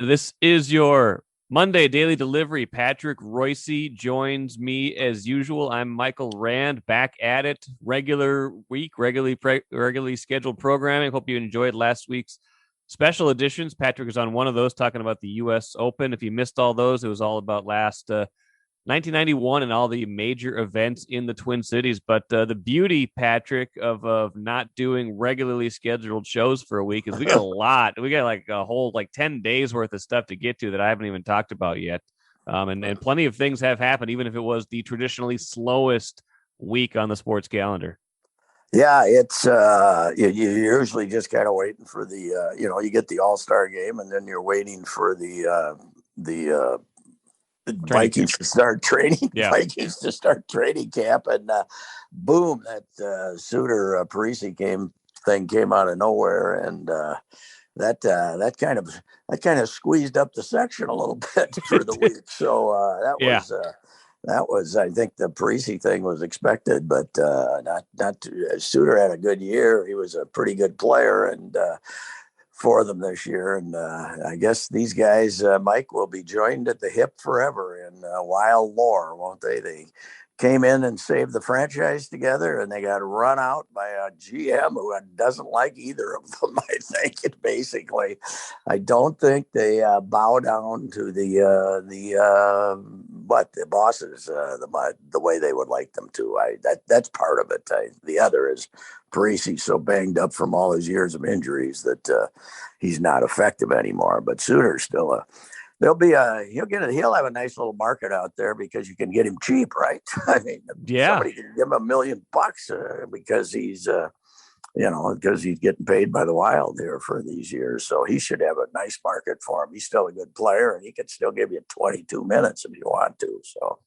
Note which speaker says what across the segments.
Speaker 1: This is your Monday daily delivery. Patrick Reusse joins me as usual. I'm Michael Rand, back at it. Regular week, regularly scheduled programming. Hope you enjoyed last week's special editions. Patrick is on one of those talking about the U.S. Open. If you missed all those, it was all about last 1991 and all the major events in the Twin Cities. But the beauty, Patrick, of not doing regularly scheduled shows for a week is we got a lot. We got like a whole 10 days worth of stuff to get to that I haven't even talked about yet. And plenty of things have happened, even if it was the traditionally slowest week on the sports calendar.
Speaker 2: Yeah, it's you're usually just kind of waiting for the you get the All-Star game, and then you're waiting for the Vikings to start training.
Speaker 1: Yeah.
Speaker 2: Vikings to start training camp, and boom, that Suter Parise came out of nowhere, and that kind of squeezed up the section a little bit for the week. So that was, I think the Parise thing was expected, but not Suter had a good year. He was a pretty good player, and for them this year. And I guess these guys, Mike, will be joined at the hip forever in wild lore, won't they? They came in and saved the franchise together, and they got run out by a GM who doesn't like either of them, I think. And basically, I don't think they bow down to the bosses the way they would like them to. That's part of it. The other is Parise so banged up from all his years of injuries that he's not effective anymore. But Suter's still he'll have a nice little market out there because you can get him cheap, right? I mean, somebody can give him $1 million because he's because he's getting paid by the Wild here for these years. So he should have a nice market for him. He's still a good player, and he can still give you 22 minutes if you want to. So,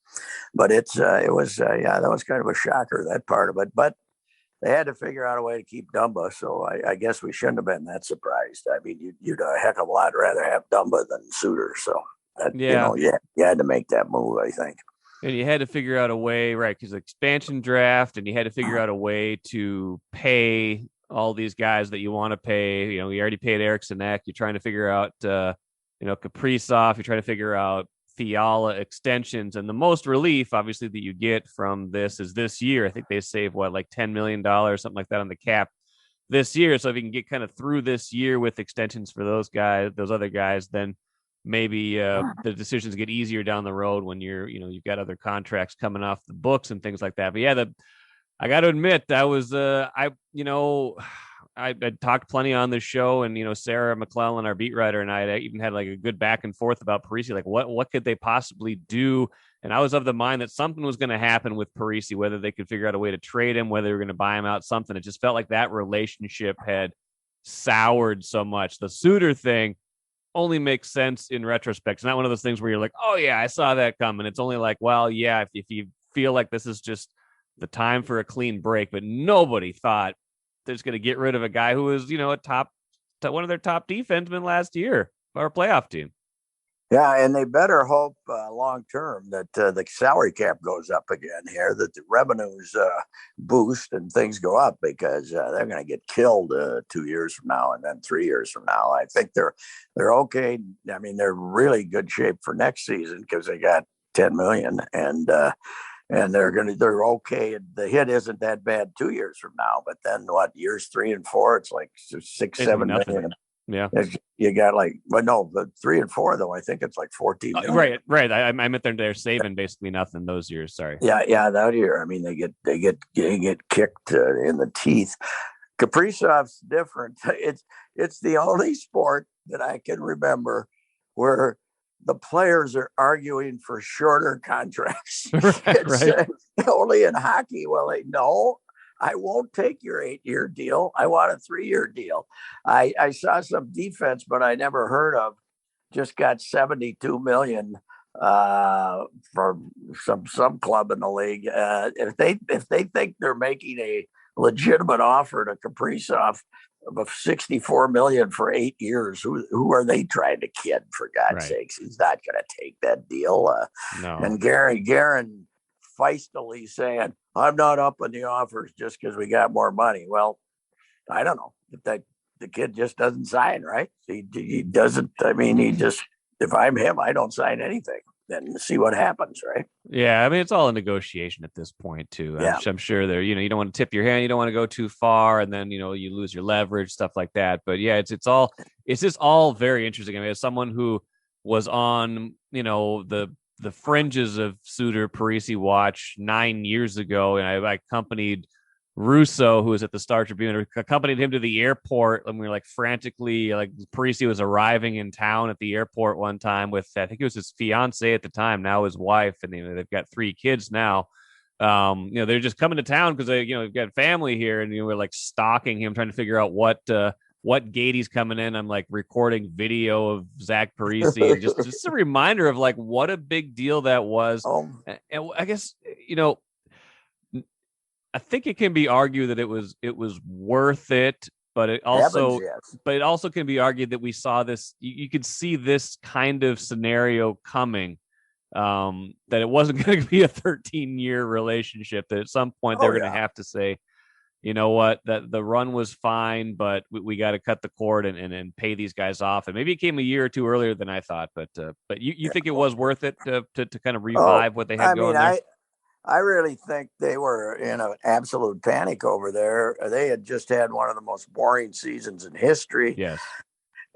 Speaker 2: but that was kind of a shocker, that part of it. But they had to figure out a way to keep Dumba, so I guess we shouldn't have been that surprised. I mean, you'd a heck of a lot rather have Dumba than Suter, so you had to make that move, I think.
Speaker 1: And you had to figure out a way, right? Because expansion draft, and you had to figure out a way to pay all these guys that you want to pay. You already paid Eriksson Ek. You're trying to figure out, Kaprizov. You're trying to figure out Fiala extensions, and the most relief obviously that you get from this is this year. I think they save $10 million, something like that on the cap this year. So if you can get kind of through this year with extensions for those other guys, then maybe the decisions get easier down the road when you've got other contracts coming off the books and things like that. But yeah, I got to admit, I was I talked plenty on this show, and Sarah McClellan, our beat writer, and I even had a good back and forth about Parise, what could they possibly do? And I was of the mind that something was going to happen with Parise, whether they could figure out a way to trade him, whether they were going to buy him out, something. It just felt like that relationship had soured so much. The Suter thing only makes sense in retrospect. It's not one of those things where you're like, oh yeah, I saw that coming. It's only if you feel like this is just the time for a clean break, but nobody thought they're just going to get rid of a guy who was, one of their top defensemen last year, our playoff team.
Speaker 2: Yeah, and they better hope long term that the salary cap goes up again here, that the revenues boost and things go up, because they're going to get killed 2 years from now and then 3 years from now. I think they're okay. I mean, they're really good shape for next season because they got $10 million, and they're okay. The hit isn't that bad 2 years from now, but then years 3 and 4, it's like $6-7 million.
Speaker 1: Yeah,
Speaker 2: you got but 3 and 4 though, I think it's like 14 million.
Speaker 1: Right. I meant they're saving basically nothing those years. Sorry.
Speaker 2: Yeah, that year. I mean, they get kicked in the teeth. Kaprizov's different. It's the only sport that I can remember where the players are arguing for shorter contracts.
Speaker 1: Right.
Speaker 2: Only in hockey. Well, no, I won't take your 8-year deal. I want a 3-year deal. I saw some defense, but I never heard of, just got $72 million for some club in the league. If they think they're making a legitimate offer to Kaprizov of $64 million for 8 years, who are they trying to kid? For God's sakes, he's not going to take that deal.
Speaker 1: No.
Speaker 2: And Guerin feistily saying, "I'm not up on the offers just because we got more money." Well, I don't know if the kid just doesn't sign, right? He doesn't. I mean, if I'm him, I don't sign anything. Then see what happens, right?
Speaker 1: Yeah, I mean, it's all a negotiation at this point too.
Speaker 2: Yeah.
Speaker 1: I'm sure there, you don't want to tip your hand, you don't want to go too far, and then you lose your leverage, stuff like that. But yeah, it's just all very interesting. I mean, as someone who was on the fringes of Suter Parise watch 9 years ago, and I accompanied Reusse, who was at the Star Tribune, accompanied him to the airport, and we were like frantically, like Parise was arriving in town at the airport one time with, I think it was his fiance at the time, now his wife, and they've got 3 kids now. They're just coming to town because they've got family here, and we're like stalking him, trying to figure out what gate he's coming in. I'm like recording video of Zach Parise, and just a reminder of like what a big deal that was. And I guess I think it can be argued that it was worth it, but it also can be argued that we saw this. You could see this kind of scenario coming. That it wasn't going to be a 13-year relationship. That at some point they're going to have to say, you know what, that the run was fine, but we got to cut the cord and pay these guys off. And maybe it came a year or two earlier than I thought, but you think it was worth it to kind of revive what they had going there?
Speaker 2: I really think they were in an absolute panic over there. They had just had one of the most boring seasons in history.
Speaker 1: Yes.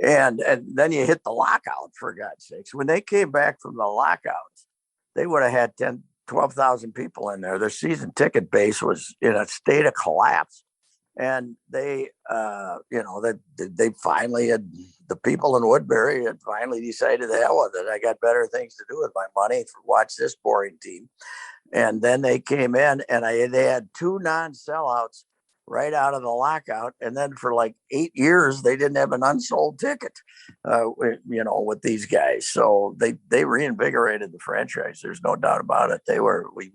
Speaker 2: And then you hit the lockout, for God's sakes. When they came back from the lockouts, they would have had 12,000 people in there. Their season ticket base was in a state of collapse. And they finally had, the people in Woodbury had finally decided, the hell with it. I got better things to do with my money. Watch this boring team. And then they came in and they had 2 non-sellouts right out of the lockout. And then for like 8 years, they didn't have an unsold ticket, with these guys. So they reinvigorated the franchise. There's no doubt about it.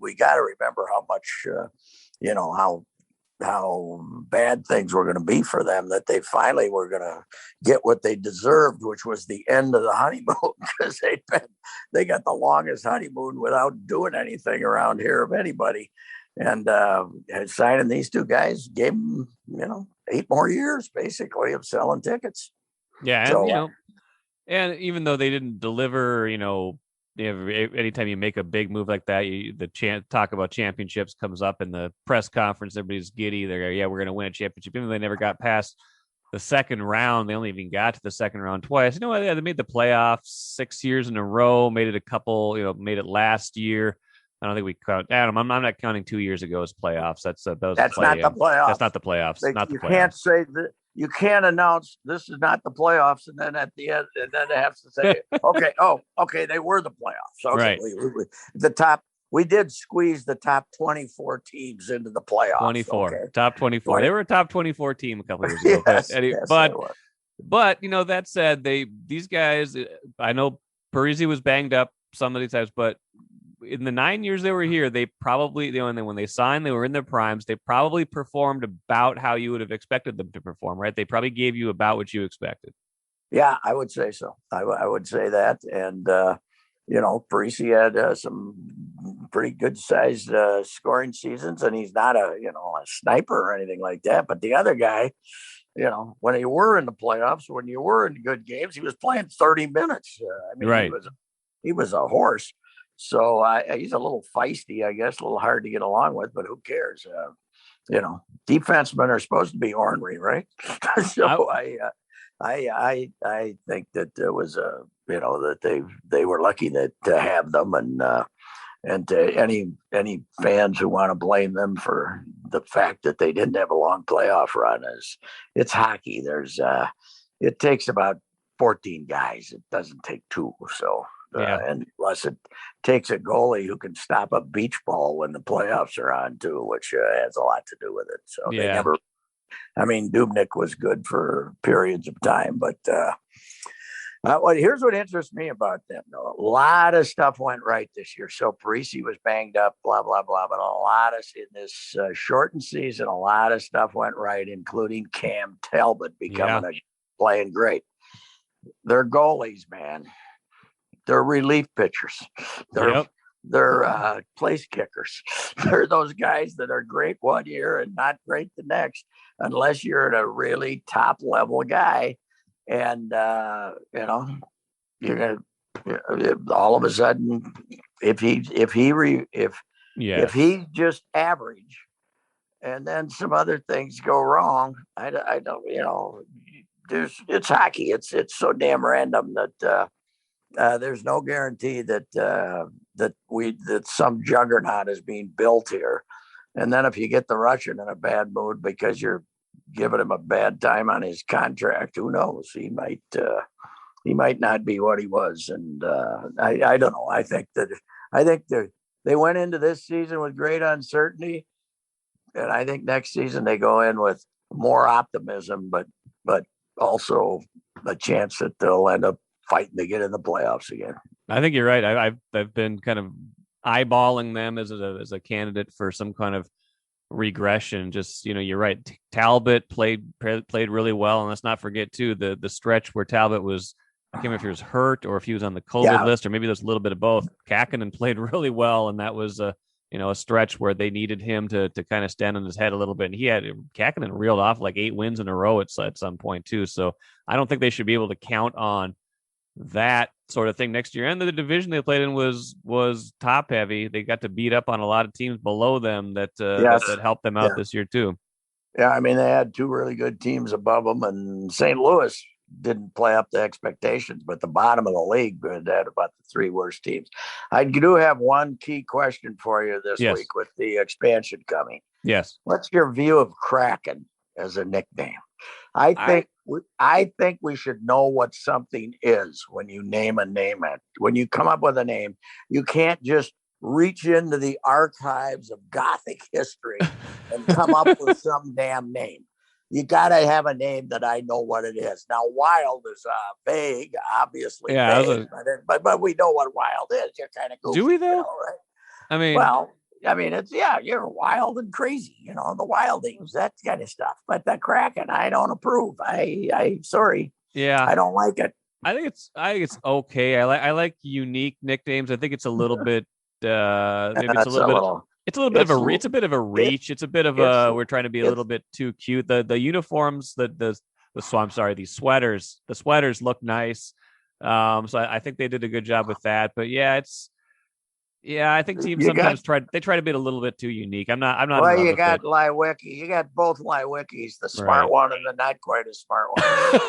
Speaker 2: We got to remember how much, how bad things were going to be for them, that they finally were going to get what they deserved, which was the end of the honeymoon, because they got the longest honeymoon without doing anything around here of anybody. And signing these 2 guys gave them, 8 more years basically of selling tickets.
Speaker 1: Yeah. And, and even though they didn't deliver, anytime you make a big move like that, talk about championships comes up in the press conference. Everybody's giddy. They're we're going to win a championship. Even though they never got past the second round, they only even got to the second round twice. They made the playoffs 6 years in a row. Made it a couple. Made it last year. I don't think we count Adam. I'm not counting 2 years ago as playoffs. That's not the playoffs. That's not the playoffs.
Speaker 2: Can't say that. You can't announce this is not the playoffs, and then at the end, and then they have to say, okay, they were the playoffs. Okay,
Speaker 1: right.
Speaker 2: We did squeeze the top 24 teams into the playoffs.
Speaker 1: 24,
Speaker 2: okay.
Speaker 1: Top 24. They were a top 24 team a couple of years ago. But that said, these guys, I know Parise was banged up some of these times, but in the 9 years they were here, they probably, when they signed, they were in their primes. They probably performed about how you would have expected them to perform, right? They probably gave you about what you expected.
Speaker 2: Yeah, I would say so. I would say that. And, Parise had some pretty good sized scoring seasons, and he's not a sniper or anything like that. But the other guy, when you were in the playoffs, when you were in good games, he was playing 30 minutes.
Speaker 1: Right.
Speaker 2: He was a horse. So he's a little feisty, I guess, a little hard to get along with, but who cares? Defensemen are supposed to be ornery, right? So I think that there was that they were lucky to have them, and to any fans who want to blame them for the fact that they didn't have a long playoff run, it's hockey. It takes about 14 guys. It doesn't take 2. So. And plus it takes a goalie who can stop a beach ball when the playoffs are on too, which has a lot to do with it. So they never, Dubnyk was good for periods of time, but here's what interests me about them though. A lot of stuff went right this year. So Parise was banged up, blah, blah, blah, but in this shortened season, a lot of stuff went right, including Cam Talbot playing great. They're goalies, man. They're relief pitchers. they're place kickers. They're those guys that are great one year and not great the next, unless you're a really top level guy. And you're gonna all of a sudden, if
Speaker 1: Yes.
Speaker 2: he's just average, and then some other things go wrong, I don't, it's hockey. It's so damn random that there's no guarantee that some juggernaut is being built here. And then if you get the Russian in a bad mood because you're giving him a bad time on his contract, who knows? He might not be what he was. And I don't know. I think they went into this season with great uncertainty, and I think next season they go in with more optimism, but also a chance that they'll end up fighting to get in the playoffs again.
Speaker 1: I think you're right. I've been kind of eyeballing them as a candidate for some kind of regression. Just, you're right. Talbot played really well, and let's not forget too the stretch where Talbot was. I can't remember if he was hurt or if he was on the COVID list, or maybe there's a little bit of both. Kakkonen played really well, and that was a stretch where they needed him to kind of stand on his head a little bit. And Kakkonen reeled off like 8 wins in a row at some point too. So I don't think they should be able to count on that sort of thing next year. And the division they played in was top heavy. They got to beat up on a lot of teams below them that helped them out this year too.
Speaker 2: Yeah, I mean, they had 2 really good teams above them, and St. Louis didn't play up to expectations, but the bottom of the league had about the 3 worst teams. I do have one key question for you this week with the expansion coming.
Speaker 1: Yes.
Speaker 2: What's your view of Kraken as a nickname? I think we should know what something is when you name a name. When you come up with a name, you can't just reach into the archives of Gothic history and come up with some damn name. You got to have a name that I know what it is. Now, Wild is vague, obviously.
Speaker 1: Yeah,
Speaker 2: vague, but we know what Wild is. You're kind of goofy.
Speaker 1: Do we though?
Speaker 2: Right?
Speaker 1: I mean,
Speaker 2: you're wild and crazy, the wildings, that kind of stuff. But the Kraken, I don't approve. I sorry.
Speaker 1: Yeah,
Speaker 2: I don't like it.
Speaker 1: I think it's okay. I like unique nicknames. I think it's a little bit maybe it's a little bit of a reach. It's a bit of we're trying to be a little bit too cute. The uniforms, the sweaters. The sweaters look nice. So I think they did a good job with that. But I think teams sometimes try to be a little bit too unique. I'm not.
Speaker 2: Well, you got Lewicki. You got both Lewickis, the smart one and the not quite as smart one.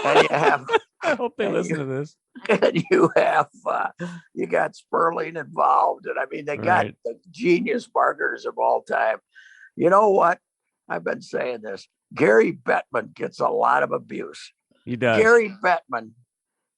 Speaker 2: And you have.
Speaker 1: I hope they listen to this.
Speaker 2: And you have you got Sperling involved, and I mean they got the genius marketers of all time. You know what? I've been saying this. Gary Bettman gets a lot of abuse.
Speaker 1: He does.
Speaker 2: Gary Bettman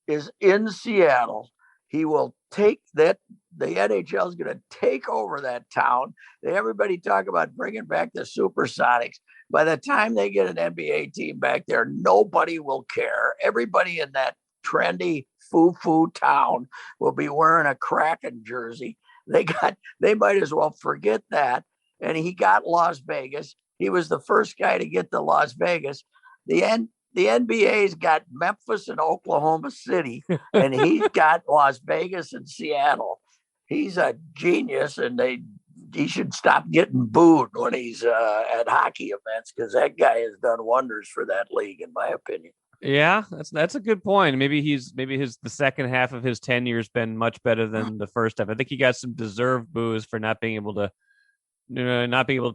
Speaker 2: is in Seattle. He will take that. The NHL is going to take over that town. Everybody talk about bringing back the Supersonics. By the time they get an NBA team back there, nobody will care. Everybody in that trendy foo-foo town will be wearing a Kraken jersey. They might as well forget that. And he got Las Vegas. He was the first guy to get to Las Vegas. The NBA's got Memphis and Oklahoma City, and he's got Las Vegas and Seattle. He's a genius, and he should stop getting booed when he's at hockey events, because that guy has done wonders for that league, in my opinion.
Speaker 1: Yeah, that's a good point. Maybe the second half of his tenure has been much better than the first half. I think he got some deserved boos for not being able to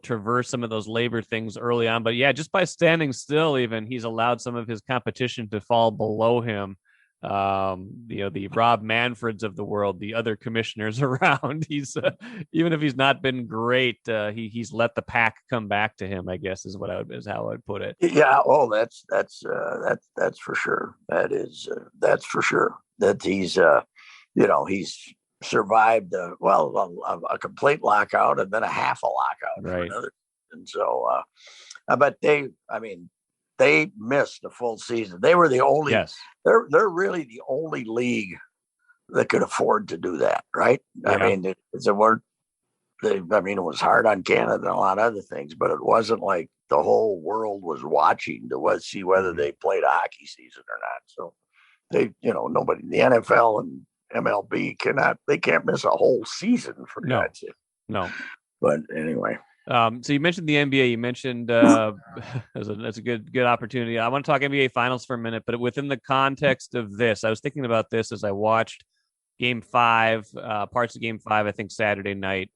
Speaker 1: traverse some of those labor things early on. But yeah, just by standing still, even he's allowed some of his competition to fall below him. The Rob Manfreds of the world, the other commissioners around. He's even if he's not been great, he's let the pack come back to him, I guess is how I would put it.
Speaker 2: Yeah. Oh, that's for sure. That's for sure that he's survived a complete lockout and then a half a lockout for another. And so, but they missed a full season. They were the only. Yes. They're really the only league that could afford to do that, right? Yeah. I mean, it was hard on Canada and a lot of other things, but it wasn't like the whole world was watching to see whether they played a hockey season or not. So they, nobody, the NFL MLB they can't miss a whole season for God's sake.
Speaker 1: No.
Speaker 2: But anyway.
Speaker 1: So you mentioned the NBA. You mentioned that's a good opportunity. I want to talk NBA Finals for a minute, but within the context of this, I was thinking about this as I watched Game 5, parts of Game 5. I think Saturday night.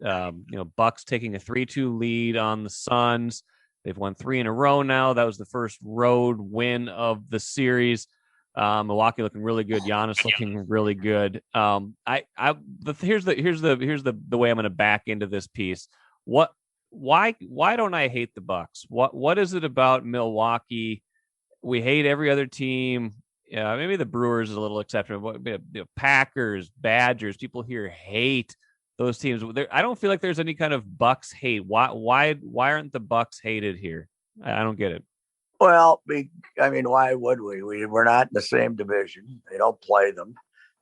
Speaker 1: Bucks taking a 3-2 lead on the Suns. They've won 3 in a row now. That was the first road win of the series. Milwaukee looking really good. Giannis looking really good. Here's the way I'm going to back into this piece. Why don't I hate the Bucks? What is it about Milwaukee? We hate every other team. Maybe the Brewers is a little exception. Packers, Badgers, people here hate those teams. I don't feel like there's any kind of Bucks hate. Why aren't the Bucks hated here? I don't get it.
Speaker 2: Well, why would we? We're not in the same division. They don't play them.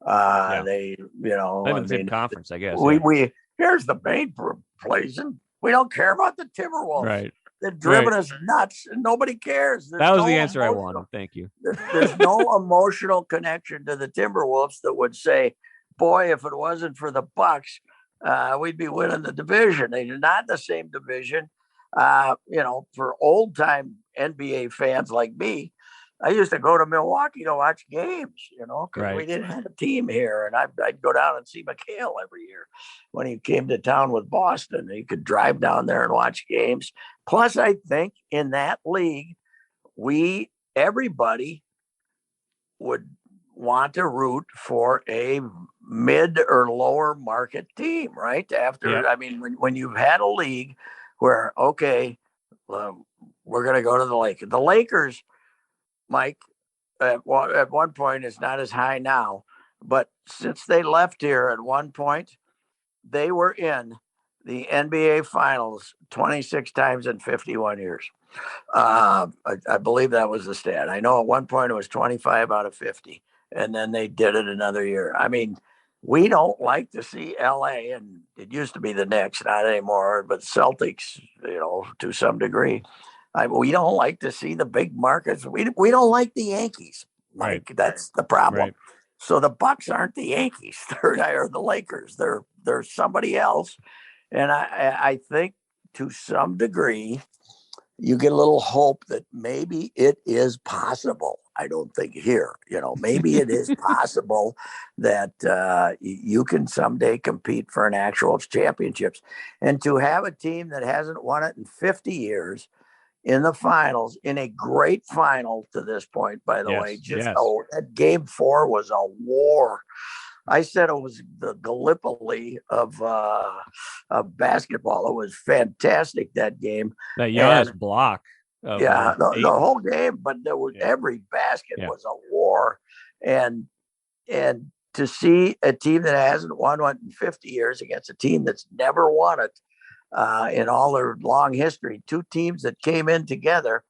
Speaker 2: They,
Speaker 1: in the same conference, I guess.
Speaker 2: We here's the main reason. We don't care about the Timberwolves.
Speaker 1: Right.
Speaker 2: They've driven us nuts, and nobody cares.
Speaker 1: That was the answer I wanted. Thank you.
Speaker 2: There's no emotional connection to the Timberwolves that would say, "Boy, if it wasn't for the Bucks, we'd be winning the division." They're not in the same division. For old time NBA fans like me, I used to go to Milwaukee to watch games, because we didn't have a team here. And I'd go down and see McHale every year when he came to town with Boston. He could drive down there and watch games. Plus, I think in that league, everybody would want to root for a mid or lower market team, right? When you've had a league where, we're going to go to the Lakers. The Lakers, Mike, at one point, is not as high now, but since they left here at one point, they were in the NBA Finals 26 times in 51 years. I believe that was the stat. I know at one point it was 25 out of 50, and then they did it another year. We don't like to see LA, and it used to be the Knicks, not anymore, but Celtics, to some degree. We don't like to see the big markets. We don't like the Yankees. Mike. Right. That's the problem. Right. So the Bucks aren't the Yankees. They're the Lakers. They're somebody else. And I think to some degree, you get a little hope that maybe it is possible. I don't think here, maybe it is possible that you can someday compete for an actual championships. And to have a team that hasn't won it in 50 years in the finals, in a great final to this point, by the way, that Game 4 was a war. I said it was the Gallipoli of basketball. It was fantastic, that game.
Speaker 1: That Giannis block.
Speaker 2: The whole game, but there was every basket was a war. And to see a team that hasn't won one in 50 years against a team that's never won it in all their long history, two teams that came in together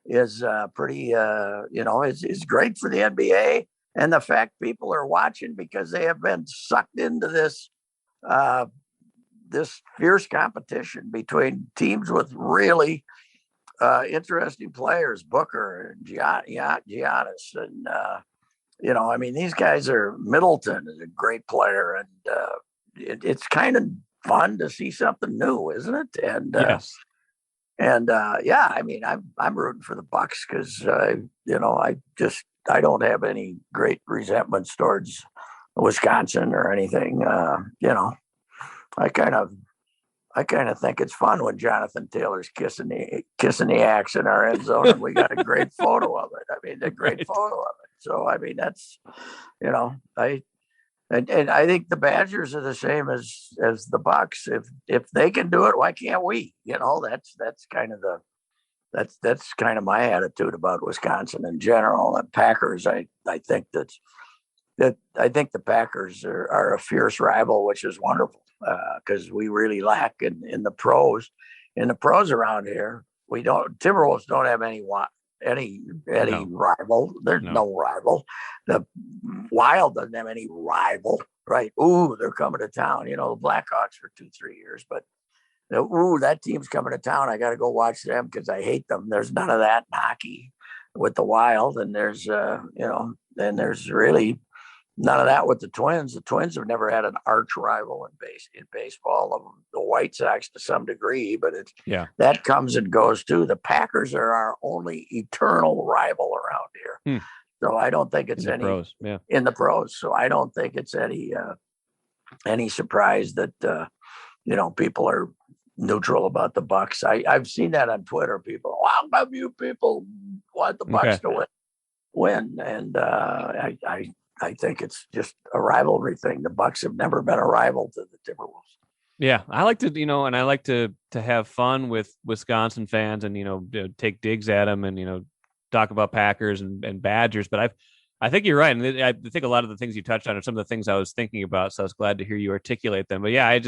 Speaker 2: is pretty, is great for the NBA. And the fact people are watching because they have been sucked into this fierce competition between teams with really interesting players, Booker and Giannis. And, these guys are, Middleton is a great player. And it's kind of fun to see something new, isn't it? And
Speaker 1: yes.
Speaker 2: I'm rooting for the Bucks because, I don't have any great resentments towards Wisconsin or anything. I kind of think it's fun when Jonathan Taylor's kissing the axe in our end zone, and we got a great photo of it. A great photo of it. So that's, and I think the Badgers are the same as the Bucks. If they can do it, why can't we? That's kind of my attitude about Wisconsin in general. And Packers, I think I think the Packers are a fierce rival, which is wonderful because we really lack in the pros. In the pros around here, Timberwolves don't have any rival. There's no rival. The Wild doesn't have any rival, right? Ooh, they're coming to town. The Blackhawks for 2-3 years, but that team's coming to town. I got to go watch them because I hate them. There's none of that in hockey with the Wild, and there's there's really None of that with the Twins. The Twins have never had an arch rival in baseball. The White Sox to some degree, but that comes and goes too. The Packers are our only eternal rival around here. So I don't think it's in the pros. So I don't think it's any surprise that people are neutral about the Bucks. I've seen that on Twitter. People, how about you people want the Bucks to win? And I think it's just a rivalry thing. The Bucks have never been a rival to the Timberwolves.
Speaker 1: Yeah, I like to, and I like to have fun with Wisconsin fans and take digs at them and talk about Packers and Badgers. But I think you're right, and I think a lot of the things you touched on are some of the things I was thinking about. So I was glad to hear you articulate them. But yeah,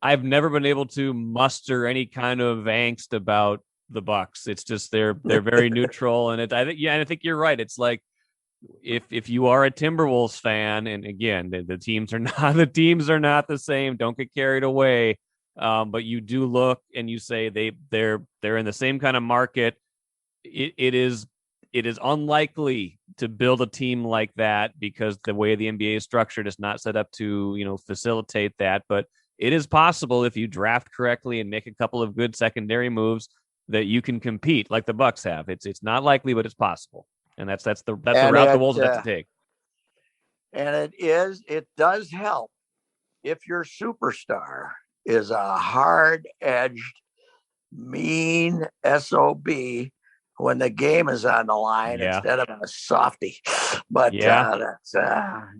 Speaker 1: I've never been able to muster any kind of angst about the Bucks. It's just they're very neutral, and I think you're right. It's like if you are a Timberwolves fan, and again, the teams are not the same. Don't get carried away. But you do look and you say they're in the same kind of market. It is unlikely to build a team like that because the way the NBA is structured is not set up to facilitate that. But it is possible if you draft correctly and make a couple of good secondary moves that you can compete like the Bucks have. It's not likely, but it's possible. And that's the route the Wolves have to take.
Speaker 2: And it does help if your superstar is a hard-edged, mean SOB when the game is on the line instead of a softie. But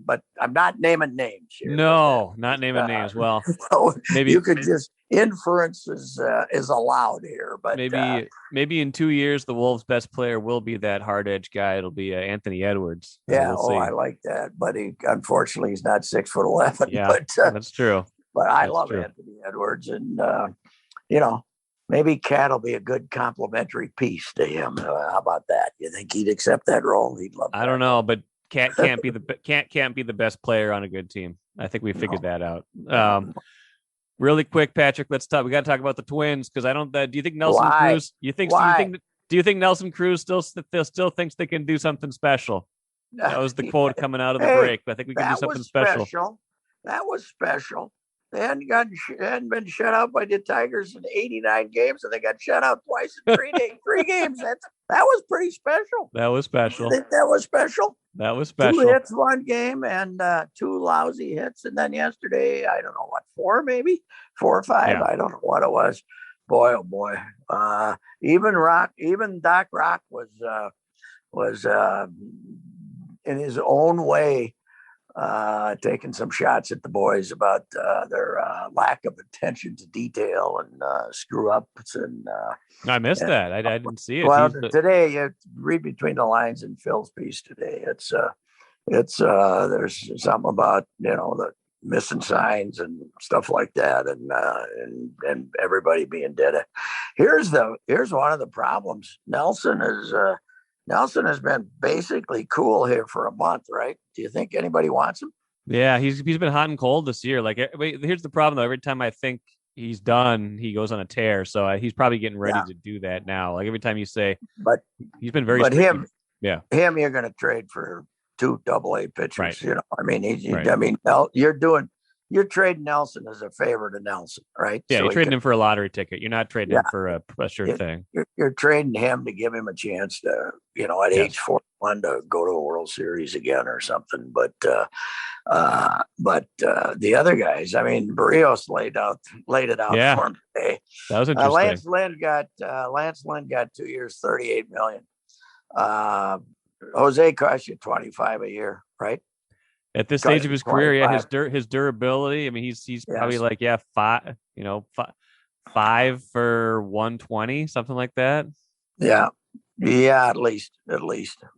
Speaker 2: but I'm not naming names here.
Speaker 1: No, not naming names. Well,
Speaker 2: so maybe you could just inference is allowed here. But
Speaker 1: maybe in 2 years the Wolves' best player will be that hard edge guy. It'll be Anthony Edwards.
Speaker 2: Yeah. I like that. But unfortunately he's not 6'11".
Speaker 1: Yeah,
Speaker 2: but
Speaker 1: that's true.
Speaker 2: But I love Anthony Edwards, and maybe Cat will be a good complimentary piece to him. How about that? You think he'd accept that role? He'd love that.
Speaker 1: I don't know, but Cat can't be the best player on a good team. I think we figured that out. Really quick, Patrick, let's talk. We got to talk about the Twins because I don't. Do you think Nelson Cruz? Do you think Nelson Cruz still thinks they can do something special? That was the quote coming out of the break. But I think we can do something special.
Speaker 2: That was special. They hadn't been shut out by the Tigers in 89 games, and they got shut out twice in 3 games. That was pretty special.
Speaker 1: That was special.
Speaker 2: You think that was special?
Speaker 1: That was special.
Speaker 2: 2 hits one game and 2 lousy hits, and then yesterday, I don't know what, 4 maybe 4 or 5. Yeah. I don't know what it was. Boy, oh boy. Even Doc Rock was in his own way. Taking some shots at the boys about their lack of attention to detail and screw ups. And
Speaker 1: I missed that. I didn't see it.
Speaker 2: Well, today you read between the lines in Phil's piece today. It's there's something about the missing signs and stuff like that, and everybody being dead. Here's one of the problems. Nelson has been basically cool here for a month, right? Do you think anybody wants him?
Speaker 1: Yeah, he's been hot and cold this year. Like, here's the problem though. Every time I think he's done, he goes on a tear. So he's probably getting ready to do that now. Like every time you say, but he's been very.
Speaker 2: But him, you're going to trade for 2 AA pitchers. Right. I mean, you're trading Nelson as a favor to Nelson, right?
Speaker 1: Yeah, so you're trading him for a lottery ticket. You're not trading him for a sure thing.
Speaker 2: You're trading him to give him a chance to, at age 41 to go to a World Series again or something. But the other guys, I mean, Barrios laid it out for him today.
Speaker 1: That was interesting.
Speaker 2: Lance Lynn got 2 years, $38 million. Jose cost you $25 a year, right?
Speaker 1: At this stage of his career, his durability. I mean, he's probably like 5 for 120, something like that.
Speaker 2: Yeah, at least,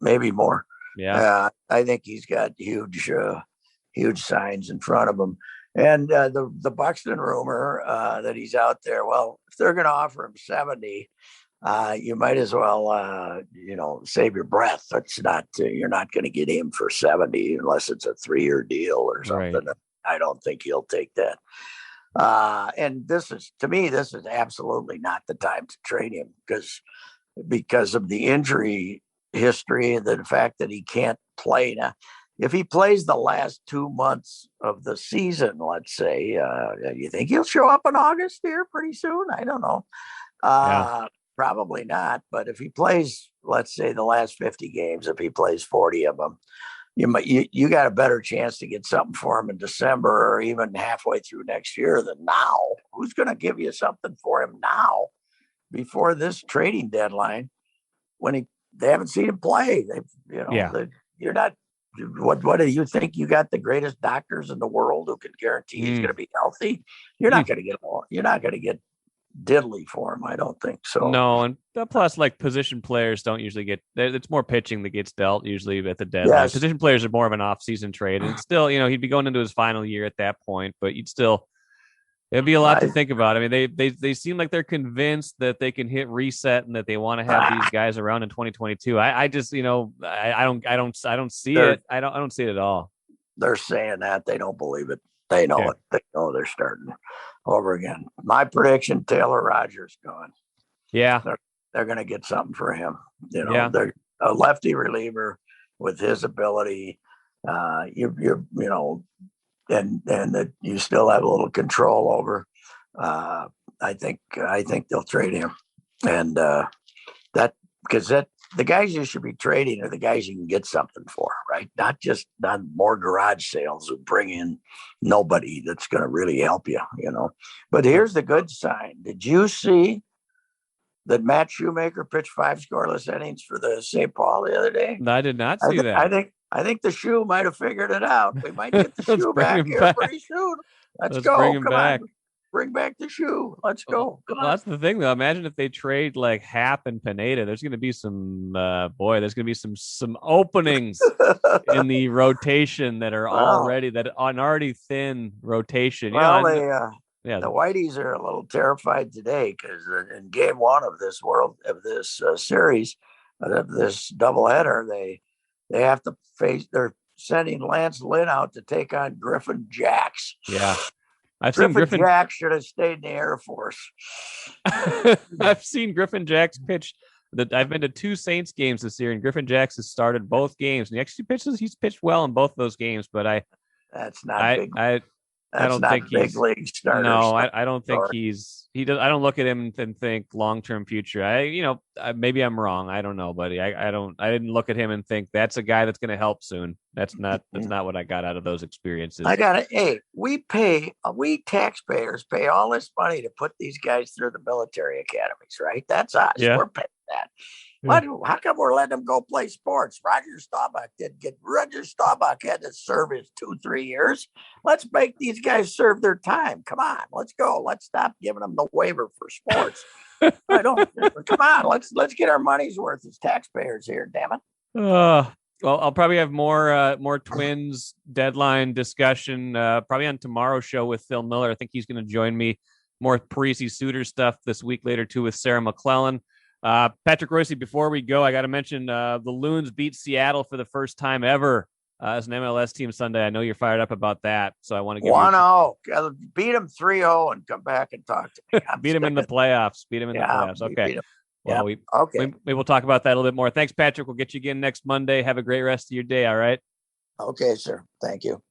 Speaker 2: maybe more.
Speaker 1: Yeah,
Speaker 2: I think he's got huge signs in front of him. And the Buxton rumor that he's out there. Well, if they're going to offer him 70. You might as well, save your breath. It's not, you're not going to get him for 70 unless it's a 3-year deal or something. Right. I don't think he'll take that. And this is absolutely not the time to trade him because of the injury history and the fact that he can't play. Now, if he plays the last 2 months of the season, let's say, you think he'll show up in August here pretty soon? I don't know.
Speaker 1: Yeah.
Speaker 2: Probably not. But if he plays, let's say, the last 50 games, if he plays 40 of them, you got a better chance to get something for him in December or even halfway through next year than now. Who's going to give you something for him now before this trading deadline when they haven't seen him play? You're not. What do you think? You got the greatest doctors in the world who can guarantee he's going to be healthy? You're not going to get. You're not going to get diddly for him. I don't think so.
Speaker 1: No, and plus, like, position players don't usually get. It's more pitching that gets dealt usually at the deadline. Yes. Position players are more of an off-season trade, and still, he'd be going into his final year at that point. But it'd be a lot to think about. I mean, they seem like they're convinced that they can hit reset and that they want to have these guys around in 2022. I just, I don't see it. I don't see it at all.
Speaker 2: They're saying that they don't believe it. They know it. They know they're starting over again. My prediction: Taylor Rogers gone.
Speaker 1: Yeah,
Speaker 2: they're going to get something for him. They're a lefty reliever with his ability. And that you still have a little control over. I think they'll trade him, and because the guys you should be trading are the guys you can get something for, right? Not just on more garage sales who bring in nobody that's going to really help you, But here's the good sign. Did you see that Matt Shoemaker pitched 5 scoreless innings for the St. Paul the other day?
Speaker 1: I did not see that.
Speaker 2: I think the shoe might have figured it out. We might get the shoe back here pretty soon. Let's go.
Speaker 1: Bring him back.
Speaker 2: On. Bring back the shoe. Let's go.
Speaker 1: Come on. That's the thing, though. Imagine if they trade like Happ and Pineda. There's going to be some there's going to be some openings in the rotation that are already thin rotation.
Speaker 2: The Whiteys are a little terrified today because in game 1 of this series of this doubleheader, they have to face. They're sending Lance Lynn out to take on Griffin Jacks.
Speaker 1: Yeah.
Speaker 2: Griffin Jacks should have stayed in the Air Force.
Speaker 1: I've seen Griffin Jacks pitch. I've been to 2 Saints games this year, and Griffin Jacks has started both games. And he's pitched well in both those games. But
Speaker 2: that's not big. I don't think big league starter.
Speaker 1: No, I don't think he does. I don't look at him and think long-term future. Maybe I'm wrong. I don't know, buddy. I didn't look at him and think that's a guy that's going to help soon. That's not what I got out of those experiences. We taxpayers pay all this money to put these guys through the military academies, right? That's us. Yeah. We're paying that. How come we're letting them go play sports? Roger Staubach had to serve his 2-3 years. Let's make these guys serve their time. Come on, let's go. Let's stop giving them the waiver for sports. Come on, let's get our money's worth as taxpayers here. Damn it. Well, I'll probably have more Twins deadline discussion probably on tomorrow's show with Phil Miller. I think he's going to join me. More Parise Suter stuff this week later too with Sarah McClellan. Patrick Reusse, before we go, I got to mention the Loons beat Seattle for the first time ever as an MLS team Sunday. I know you're fired up about that, so I want to give
Speaker 2: 1-0. Beat them 3-0 and come back and talk to me.
Speaker 1: Beat them in the playoffs. Okay. Well, we will talk about that a little bit more. Thanks, Patrick. We'll get you again next Monday. Have a great rest of your day. All right.
Speaker 2: Okay, sir. Thank you.